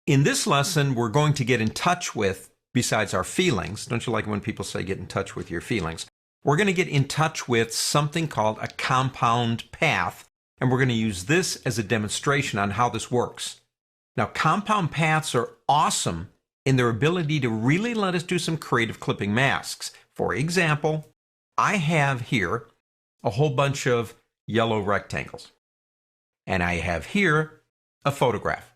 In this lesson, we're going to get in touch with, besides our feelings, don't you like when people say get in touch with your feelings? We're going to get in touch with something called a compound path, and we're going to use this as a demonstration on how this works. Now, compound paths are awesome in their ability to really let us do some creative clipping masks. For example, I have here a whole bunch of yellow rectangles, and I have here a photograph.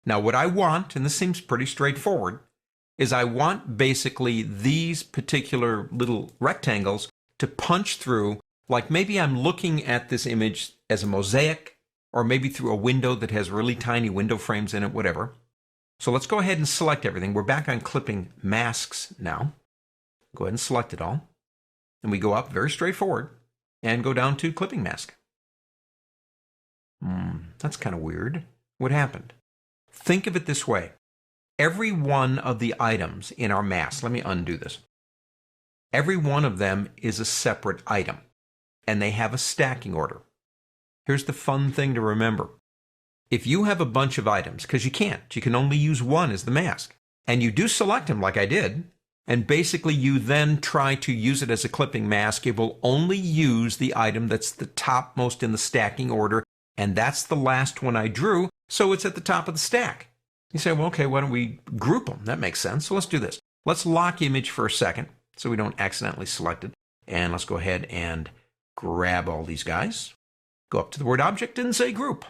Now, what I want, and this seems pretty straightforward, is I want basically these particular little rectangles to punch through, like maybe I'm looking at this image as a mosaic, or maybe through a window that has really tiny window frames in it, whatever. So let's go ahead and select everything. We're back on clipping masks now. Go ahead and select it all. And we go up, very straightforward, and go down to clipping mask. That's kind of weird. What happened? Think of it this way. Every one of the items in our mask, let me undo this. Every one of them is a separate item, and they have a stacking order. Here's the fun thing to remember. If you have a bunch of items, because you can only use one as the mask, and you do select them like I did, and basically you then try to use it as a clipping mask, it will only use the item that's the topmost in the stacking order, and that's the last one I drew, so it's at the top of the stack. You say, well, okay, why don't we group them? That makes sense. So let's do this. Let's lock image for a second so we don't accidentally select it. And let's go ahead and grab all these guys. Go up to the word object and say group.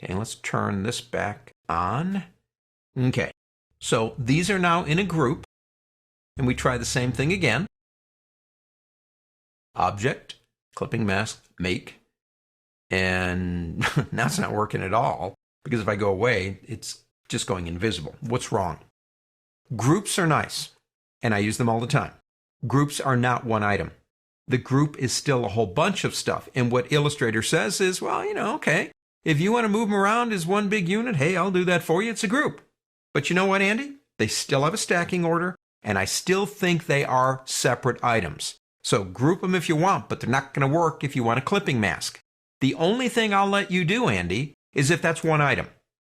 Okay, let's turn this back on. Okay, so these are now in a group. And we try the same thing again. Object, clipping mask, make. And now it's not working at all, because if I go away, it's just going invisible. What's wrong? Groups are nice, and I use them all the time. Groups are not one item. The group is still a whole bunch of stuff. And what Illustrator says is, well, okay, if you want to move them around as one big unit, hey, I'll do that for you. It's a group. But you know what, Andy? They still have a stacking order, and I still think they are separate items. So group them if you want, but they're not going to work if you want a clipping mask. The only thing I'll let you do, Andy, is if that's one item.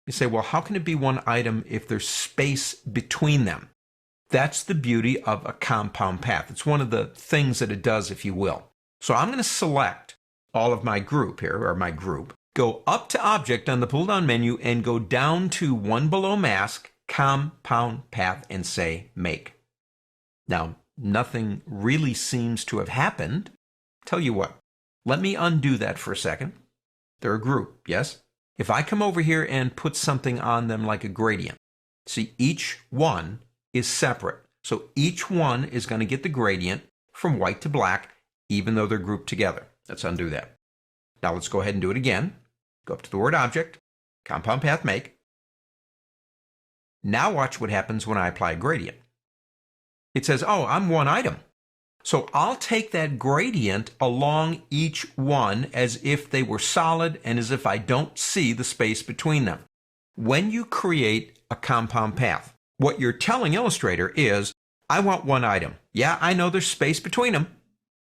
You say, well, how can it be one item if there's space between them? That's the beauty of a compound path. It's one of the things that it does, if you will. So I'm going to select all of my group here, or my group, go up to Object on the pull-down menu, and go down to one below Mask, Compound Path, and say Make. Now, nothing really seems to have happened. Tell you what. Let me undo that for a second. They're a group, yes? If I come over here and put something on them like a gradient, see, each one is separate. So each one is going to get the gradient from white to black, even though they're grouped together. Let's undo that. Now let's go ahead and do it again. Go up to the word Object, Compound Path, Make. Now watch what happens when I apply a gradient. It says, oh, I'm one item. So I'll take that gradient along each one as if they were solid and as if I don't see the space between them. When you create a compound path, what you're telling Illustrator is, I want one item. Yeah, I know there's space between them,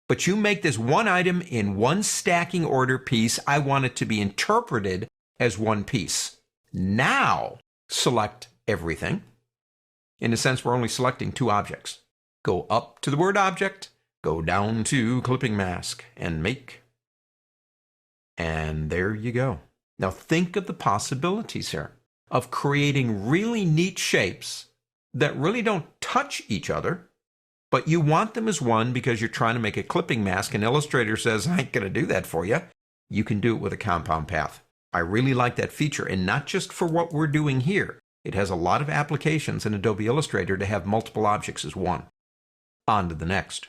but you make this one item in one stacking order piece. I want it to be interpreted as one piece. Now, select everything. In a sense, we're only selecting two objects. Go up to the word Object. Go down to clipping mask and make. And there you go. Now think of the possibilities here of creating really neat shapes that really don't touch each other, but you want them as one because you're trying to make a clipping mask, and Illustrator says, I ain't going to do that for you. You can do it with a compound path. I really like that feature, and not just for what we're doing here. It has a lot of applications in Adobe Illustrator to have multiple objects as one. On to the next.